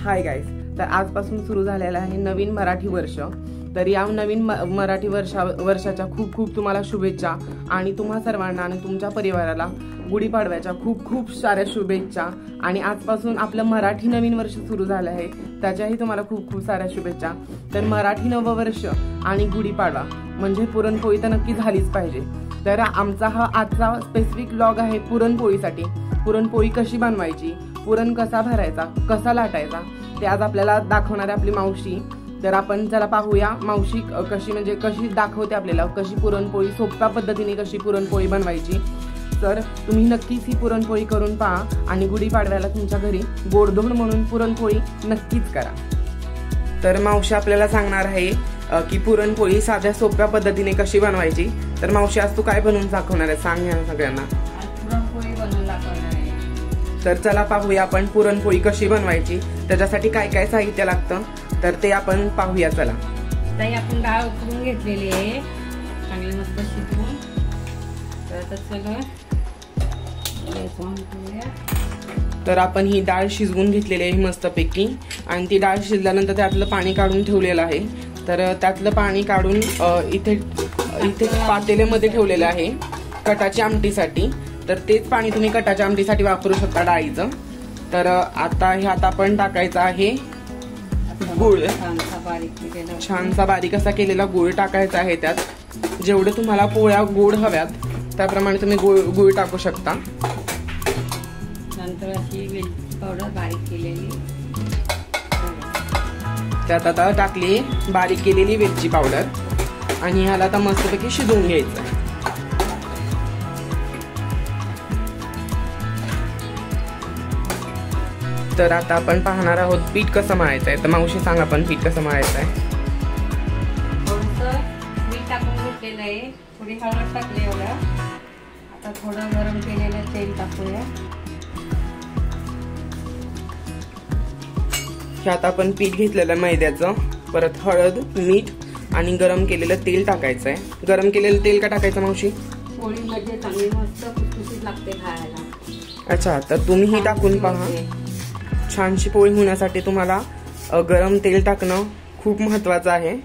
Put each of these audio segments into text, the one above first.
Hi guys, तर आजपासून सुरू झालेला आहे नवीन मराठी वर्ष। तर या नवीन मराठी वर्षाच्या खूप खूप तुम्हाला शुभेच्छा आणि तुम्हा सर्वांना आणि तुमच्या परिवाराला गुढीपाडव्याच्या खूप खूप साऱ्या शुभेच्छा। आणि आजपासून आपलं मराठी नवीन वर्ष सुरू झालं आहे, त्याच्याही तुम्हाला खूप खूप साऱ्या शुभेच्छा। तर मराठी नववर्ष आणि गुढीपाडवा म्हणजे पुरणपोळी तर नक्की झालीच पाहिजे। तर आमचा हा आजचा स्पेसिफिक व्लॉग आहे पुरणपोळीसाठी। पुरणपोळी कशी बनवायची, पुरण कसा भरायचा, कसा लाटायचा ते आज आपल्याला दाखवणार आहे आपली मावशी। तर आपण चला पाहूया मावशी कशी दाखवते आपल्याला, कशी पुरणपोळी सोप्या पद्धतीने कशी पुरणपोळी बनवायची। तर तुम्ही नक्कीच ही पुरणपोळी करून पहा आणि गुढीपाडव्याला तुमच्या घरी गोडधोड म्हणून पुरणपोळी नक्कीच करा। तर मावशी आपल्याला सांगणार आहे की पुरणपोळी साध्या सोप्या पद्धतीने कशी बनवायची। तर मावशी आज तू काय बनवून दाखवणार आहे, सांग या सगळ्यांना। पुरणपोळी बनवून दाखवणार आहे। तर चला पाहूया आपण पुरणपोळी कशी बनवायची, त्याच्यासाठी काय काय साहित्य लागतं तर ते आपण पाहूया। चला, ताई आपण डाळ उकळून घेतलेली आहे, चांगली मस्त शिजवून। तर आता सगळं तर आपण ही डाळ शिजवून घेतलेली आहे मस्तपैकी आणि ती डाळ शिजल्यानंतर त्यातलं पाणी काढून ठेवलेलं आहे। तर त्यातलं पाणी काढून इथे पातेल्यामध्ये ठेवलेलं आहे कटाची आमटीसाठी। तर तेच पाणी तुम्ही कटाच्या आमटीसाठी वापरू शकता डाळीचं। तर आता ह्यात आपण टाकायचा आहे गुळ, छानसा बारीक असा केलेला गुळ टाकायचा आहे। त्यात जेवढे तुम्हाला पोळ्या गोड हव्यात त्याप्रमाणे तुम्ही गुळ टाकू शकता। नंतर अशी वेलची पावडर बारीक केलेली त्यात आता टाकली बारीक केलेली वेलची पावडर आणि ह्याला आता मस्तपैकी शिजवून घ्यायचं। तर आता आपण पाहणार आहोत पीठ कसं मळायचं आहे। तर मावशी सांग आपण पीठ कसं मळायचं आहे। थोडंसं मीठ टाकून घेतलेलं आहे, थोडी हळद टाकली एवढं। आता थोडं गरम केलेलं तेल टाकूया। ह्यात आपण पीठ घेतलेलं मैद्याचं, परत हळद, मीठ आणि गरम केलेलं तेल टाकायचं आहे। गरम केलेलं तेल का टाकायचं मावशी? पोळीमध्ये चांगली मस्त खुसखुशीत लागते खायला। अच्छा, तर तुम्ही ही टाकून पहा। छानशी पोळी होण्यासाठी तुम्हाला गरम तेल टाकणं खूप महत्वाचं आहे।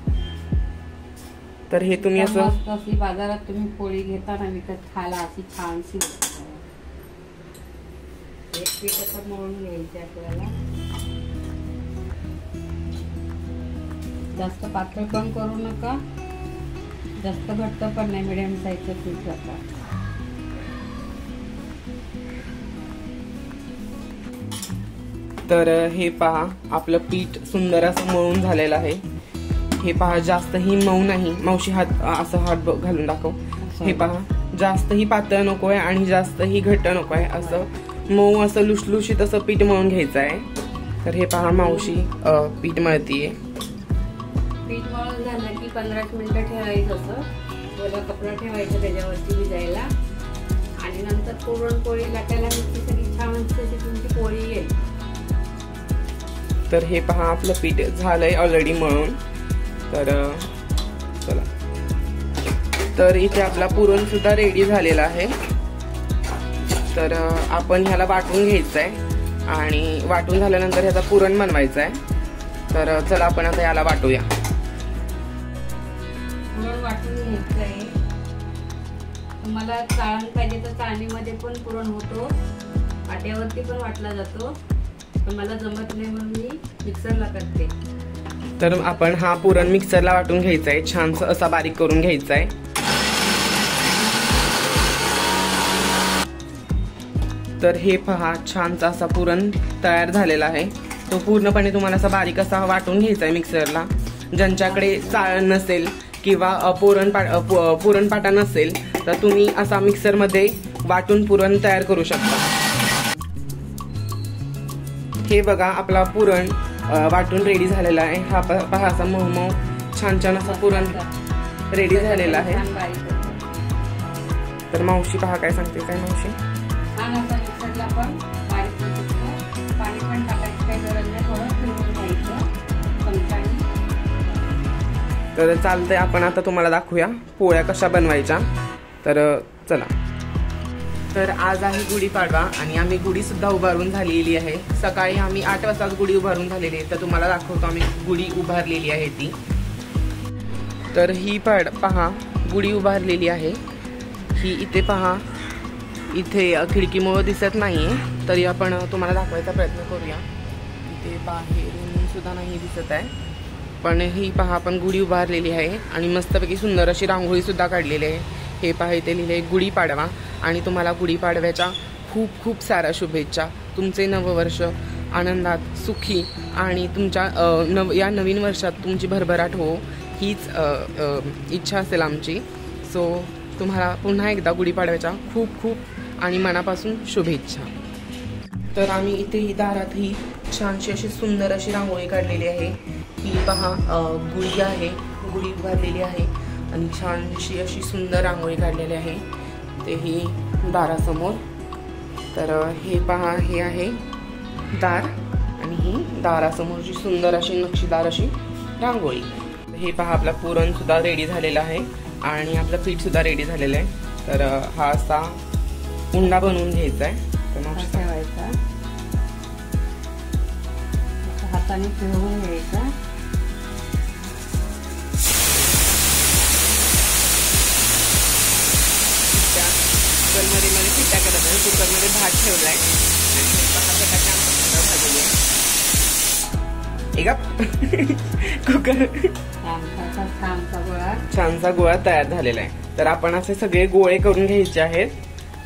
तर हे तुम्ही असं बाजारात तुम्ही पोळी घेताना विकत खायला अशी छानशी एक पीठ असं मळून घ्यायचे आपल्याला। जास्त पातळ पण करू नका, जास्त घट्ट पण नाही, मिडियम साईजचं पीठ टाका। तर हे पहा आपलं पीठ सुंदर असं मळून झालेलं आहे। हे पहा जास्तही मऊ नाही, मावशी हात घालून दाखव। हे पहा जास्तही पातळ नको आहे आणि जास्तही घट्ट नको आहे, असं मऊ असं लुसलुशीत असं पीठ मळून घ्यायचं आहे। तर हे पहा मावशी पीठ मळतीये। पीठ मळून झालं की 15 मिनिटं ठेवायचं, असं ओला कपडा ठेवायचं त्याच्यावरती भिजायला आणि नंतर पुरणपोळी लाटायला मिळते सगळी छान तुमची पोळी येईल। तर हे पहा आपलं पीठ झालंय ऑलरेडी मळून। तर चला, तर इथे आपला पुरण सुद्धा रेडी झालेला आहे। तर आपण ह्याला वाटून घ्यायचं आहे आणि वाटून झाल्यानंतर ह्याचा पुरण बनवायचा आहे। तर चला आपण आता याला वाटूया। पुरण वाटून घ्यायचं आहे। तुम्हाला चाळण पाहिजे तर चाळणीमध्ये पण पुरण होतो, पाट्यावरती पण वाटला जातो, पण मला जमत नाही म्हणून मी मिक्सरला करते। तर आपण हा पुरण मिक्सरला वाटून घ्यायचा आहे, छानसा असा बारीक करून घ्यायचा आहे। तर हे पहा छानसा असा पुरण तयार झालेला आहे। तो पूर्णपणे तुम्हाला असा बारीक असा वाटून घ्यायचा आहे मिक्सरला। ज्यांच्याकडे चाळण नसेल किंवा पुरणपाटा नसेल तर तुम्ही असा मिक्सरमध्ये वाटून पुरण तयार करू शकता। हे बघा आपला पुरण वाटून रेडी झालेला आहे। हा पहा असा मऊ मऊ छान छान असा पुरण रेडी झालेला आहे। तर मावशी पहा काय सांगते, काय मावशी? पाणी पण टाकायचं काही गरज नाही, थोडं फिरवून घ्यायचं। तर चालतंय, आपण आता तुम्हाला दाखवूया पोळ्या कशा बनवायच्या। तर चला, तर आज आहे गुढीपाडवा आणि आम्ही गुढी सुद्धा उभारून झालेली आहे. सकाळी आम्ही 8 वाजताच गुढी उभारून झालेली आहे. तर तुम्हाला दाखवतो आम्ही गुढी उभारलेली आहे ती. तर ही पहा गुढी उभारलेली आहे. ही इथे पहा, इथे खिडकीमुळे दिसत नाहीये तरी आपण तुम्हाला दाखवायचा प्रयत्न करूया. इथे बाहेरून सुद्धा नाही दिसत आहे, पण ही पहा आपण गुढी उभारलेली आहे आणि मस्तपैकी सुंदर अशी रांगोळी सुद्धा काढलेली आहे. हे पहा इथे लिहिले गुढीपाडवा आणि तुम्हाला गुढीपाडव्याच्या खूप खूप साऱ्या शुभेच्छा. तुमचे नववर्ष आनंदात सुखी आणि तुमच्या या नवीन वर्षात तुमची भरभराट हो हीच इच्छा असेल आमची. सो तुम्हाला पुन्हा एकदा गुढीपाडव्याच्या खूप खूप आणि मनापासून शुभेच्छा. तर आम्ही इथे ही दारात ही छानशी अशी सुंदर अशी रांगोळी काढलेली आहे. ही पहा गुढी आहे, गुढी उभारलेली आहे आणि छानशी अशी सुंदर रांगोळी काढलेली आहे ते ही दारासमोर. तर हे पहा हे आहे दार आणि ही दारासमोरची सुंदर अशी नक्षीदार अशी रांगोळी. हे पहा आपला पुरण सुद्धा रेडी झालेला आहे आणि आपलं पीठ सुद्धा रेडी झालेलं आहे. तर हा असा उंडा बनवून घ्यायचा आहे. तर मग ठेवायचा, हाताने फिरवून घ्यायचा. कुकरमध्ये पिठा करत आहे. कुकरमध्ये भात ठेवलाय कुकर छानसा गोळा तयार झालेला आहे. तर आपण असे सगळे गोळे करून घ्यायचे आहेत.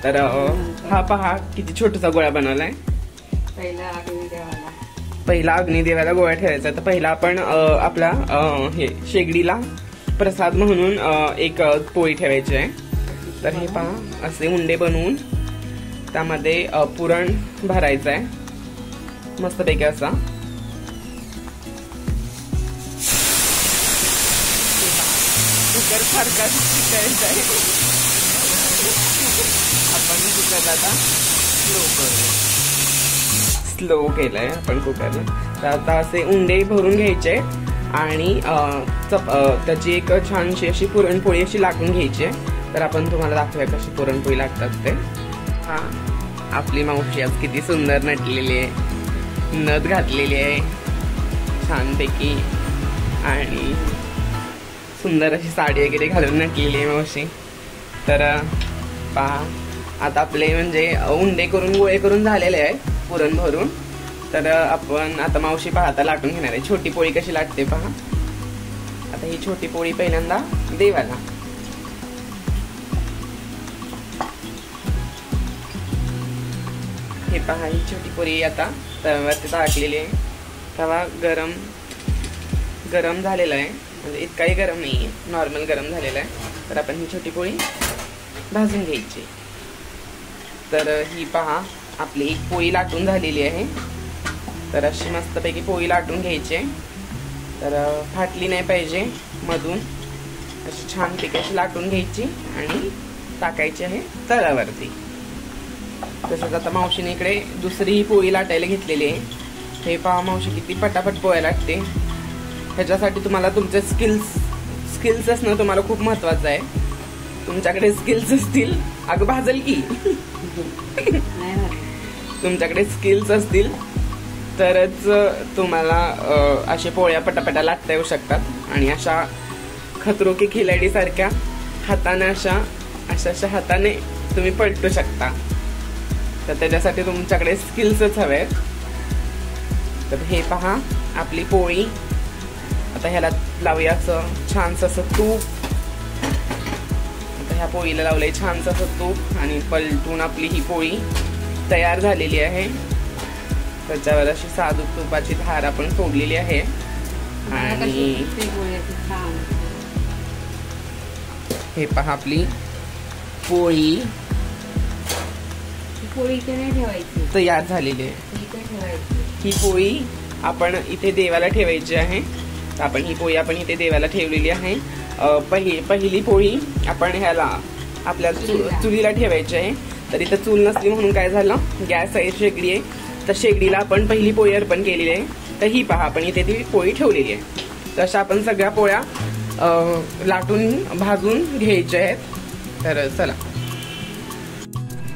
तर हा पहा किती छोटासा गोळा बनवलाय. पहिला अग्निदेवाला गोळा ठेवायचा. तर पहिला आपण आपला हे शेगडीला प्रसाद म्हणून एक पोळी ठेवायची आहे. तर हे पहा असे उंडे बनवून त्यामध्ये पुरण भरायचं आहे मस्तपैकी असा. कुकर सारखा शिकायचा आहे. आपण कुकरला आता स्लो केलंय आपण कुकरला. तर आता असे उंडे भरून घ्यायचे आणि त्याची एक छानशी अशी पुरणपोळी अशी लाटून घ्यायची आहे. तर आपण तुम्हाला दाखवूया कशी पुरणपोळी लागतात ते. हा आपली मावशी आज किती सुंदर नटलेली आहे, नथ घातलेली आहे छानपैकी आणि सुंदर अशी साडी वगैरे घालून नटलेली आहे मावशी. तर पहा आता आपले म्हणजे उंडे करून गोळे करून झालेले आहे पुरण भरून. तर आपण आता मावशी पहा आता लाटून घेणार आहे. छोटी पोळी कशी लाटते पहा. आता ही छोटी पोळी पहिल्यांदा देवाला. हे पहा ही छोटी पोळी आता तव्यावरती टाकलेली आहे. तवा गरम झालेला आहे, म्हणजे इतकाही गरम नाही, नॉर्मल गरम झालेला आहे. तर आपण ही छोटी पोळी भाजून घ्यायची. तर ही पहा आपली एक पोळी लाटून झालेली आहे. तर अशी मस्तपैकी पोळी लाटून घ्यायची. तर फाटली नाही पाहिजे मधून, अशी छानपैकी अशी लाटून घ्यायची आणि टाकायची आहे तव्यावरती. तसंच आता मावशीने इकडे दुसरी पोळी लाटायला घेतलेली आहे. हे पहा मावशी किती पटापट पोळ्या लाटते. ह्याच्यासाठी तुम्हाला तुमचे स्किल्स असणं तुम्हाला खूप महत्वाचं आहे. तुमच्याकडे स्किल्स असतील, अगं भाजल की तुमच्याकडे स्किल्स असतील तरच तुम्हाला अशा पोळ्या पटापटा लाटता येऊ शकतात. आणि अशा खतरो के खिलाडी सारख्या हाताने अशा हाताने तुम्ही पलटू शकता. तर त्याच्यासाठी तुमच्याकडे स्किल्सच हवेत. तर हे पहा आपली पोळी. आता ह्याला लावूया असं छानस असं तूप. आता ह्या पोळीला लावलंय छानस असं तूप आणि पलटून आपली ही पोळी तयार झालेली आहे. त्याच्यावर अशी साधूक तुपाची धार आपण सोडलेली आहे. आणि हे पहा आपली पोळी तयार झालेली आहे. ही पोळी आपण इथे देवाला ठेवायची आहे. तर आपण ही पोळी आपण इथे देवाला ठेवलेली आहे. पहिली पोळी आपण ह्याला आपल्या चुलीला ठेवायची आहे. तर इथं चूल नसली म्हणून काय झालं, गॅस आहे, शेगडी आहे. तर शेगडीला आपण पहिली पोळी अर्पण केलेली आहे. तर ही पहा आपण इथे ती पोळी ठेवलेली आहे. तशा आपण सगळ्या पोळ्या लाटून भाजून घ्यायच्या आहेत. तर चला.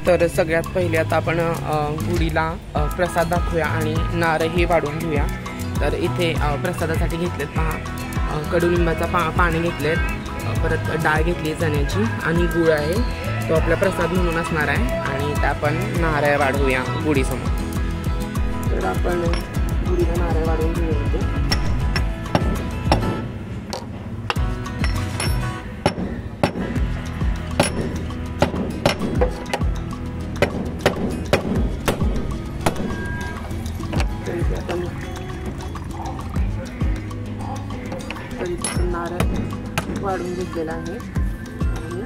तर सगळ्यात पहिले आता आपण गुढीला प्रसाद दाखवूया आणि नारळही वाढून घेऊया. तर इथे प्रसादासाठी घेतलेत पहा कडुलिंबाचा पाणी घेतलेत, परत डाळ घेतली चण्याची आणि गुळ आहे, तो आपला प्रसाद म्हणून असणार आहे. आणि त्या आपण नारळ वाढवूया गुढीसमोर. तर आपण गुढीला नारळ वाढवून घेऊया इथे. नारळ वाढून घेतलेला आहे आणि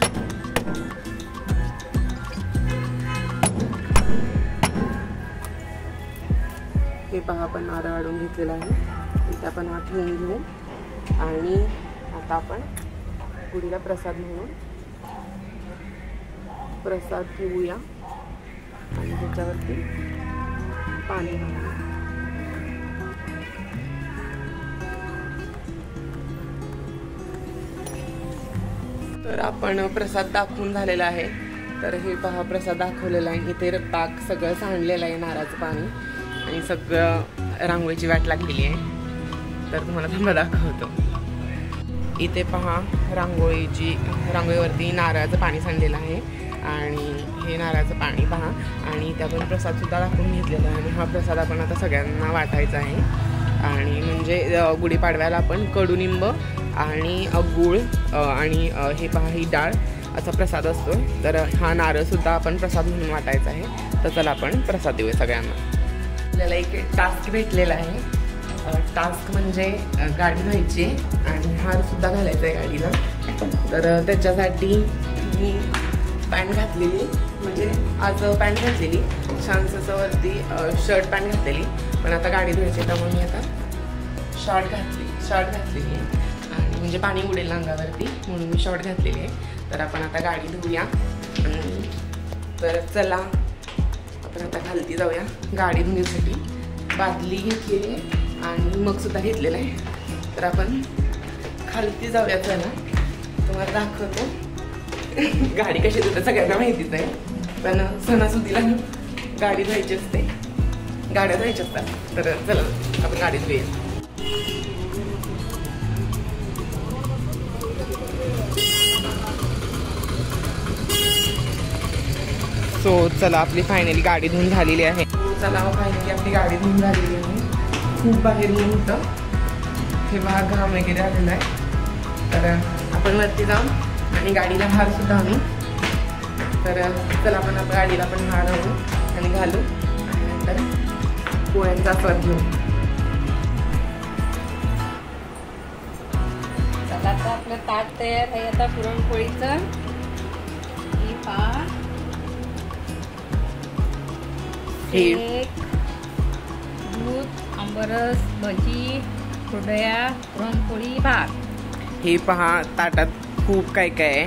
हे पहा आपण नारळ वाढून घेतलेला आहे. इथे आपण हा ठेवून घेऊ आणि आता आपण गुढीला प्रसाद म्हणून प्रसाद घेऊया आणि त्याच्यावरती पाणी घालूया. तर आपण प्रसाद दाखवून झालेला आहे. तर हे पहा प्रसाद दाखवलेला आहे. इथे पाक सगळं सांडलेलं आहे, नारळाचं पाणी आणि सगळं रांगोळीची वाट लागलेली आहे. तर तुम्हाला थांबा दाखवतो. इथे पहा रांगोळीवरती नारळाचं पाणी सांडलेलं आहे आणि हे नारळाचं पाणी पहा. आणि इथे आपण प्रसादसुद्धा दाखवून घेतलेला आहे आणि हा प्रसाद आपण आता सगळ्यांना वाटायचा आहे. आणि म्हणजे गुढीपाडव्याला आपण कडुनिंब आणि गूळ आणि हे पहा ही डाळ असा प्रसाद असतो. तर हा नारळसुद्धा आपण प्रसाद म्हणून वाटायचा आहे. तर चला आपण प्रसाद देऊया सगळ्यांना. आपल्याला एक टास्क भेटलेला आहे. टास्क म्हणजे गाडी धुवायची आणि हारसुद्धा घालायचा आहे गाडीला. तर त्याच्यासाठी मी पॅन्ट घातलेली, म्हणजे आज पॅन्ट घातलेली छानसं असं वरती शर्ट पॅन्ट घातलेली, पण आता गाडी धुवायची त्यामुळे मी आता शॉर्ट घातलेली आहे आणि म्हणजे पाणी उडेल अंगावरती म्हणून मी शॉर्ट घातलेली आहे. तर आपण आता गाडी धुवूया. तर चला आपण आता खालती जाऊया गाडी धुण्यासाठी. बादली घेतलेली आहे आणि मग सुद्धा घेतलेलं आहे. तर आपण खालती जाऊया. चला तुम्हाला दाखवतो गाडी कशी धुते. सगळ्यांना माहितीच आहे, पण सणासुदीला गाडी धुवायची असते, गाड्या धुवायच्या असतात. तर चला आपण गाडी धुऊया. सो चला आपली फायनली गाडी धुवून झालेली आहे. चला फायनली आपली गाडी धुवून झालेली आहे. खूप बाहेर ऊन होतं, हे भाग घाम वगैरे आलेला आहे. तर आपण वरती जाऊन आणि गाडीला हारसुद्धा आणू. तर चला आपण गाडीला पण हार आणू आणि घालू आणि नंतर पोळ्यांचा स्वाद घेऊ. चला आता आपलं ताट तयार आहे आता पुरणपोळीचं. ही पहा केक, दूध, आंबरस, भजी, कुरडया, पुरणपोळी, भात. हे पहा ताटात खूप काय काय आहे.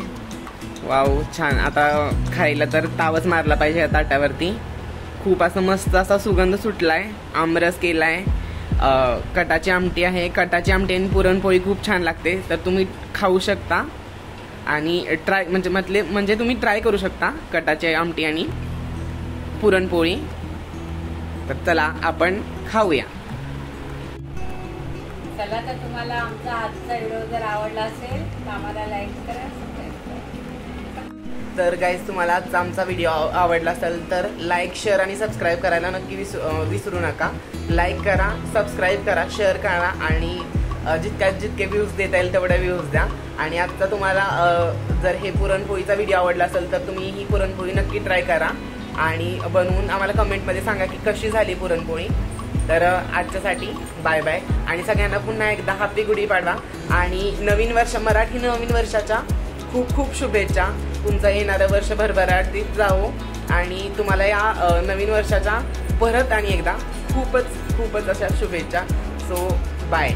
वाव छान. आता खायला तर तावच मारला पाहिजे या ताटावरती. खूप असं मस्त असा सुगंध सुटलाय. आमरस केलाय, कटाची आमटी आहे. कटाची आमटी आणि पुरणपोळी खूप छान लागते. तर तुम्ही खाऊ शकता आणि ट्राय म्हणजे तुम्ही ट्राय करू शकता कटाची आमटी आणि पुरणपोळी. तर चला आपण खाऊया. चला तर तुम्हाला आमचा आजचा व्हिडिओ जर आवडला असेल तर आम्हाला लाईक करा, सबस्क्राईब करा. तर गाईज तुम्हाला आजचा आमचा व्हिडिओ आवडला असेल तर लाईक, शेअर आणि सबस्क्राईब करायला नक्की विसरू नका. लाईक करा, सबस्क्राईब करा, शेअर करा आणि जितके व्ह्यूज देता येईल तेवढे व्ह्यूज द्या. आणि आजचा तुम्हाला जर हे पुरणपोळीचा व्हिडिओ आवडला असेल तर तुम्ही ही पुरणपोळी नक्की ट्राय करा आणि बनवून आम्हाला कमेंटमध्ये सांगा की कशी झाली पुरणपोळी. तर आजच्यासाठी बाय बाय आणि सगळ्यांना पुन्हा एकदा हॅपी गुढीपाडवा आणि मराठी नवीन वर्षाच्या खूप खूप शुभेच्छा. तुमचं येणारं वर्ष भरभराटीत जावो आणि तुम्हाला या नवीन वर्षाच्या परत आणि एकदा खूपच अशा शुभेच्छा. So bye.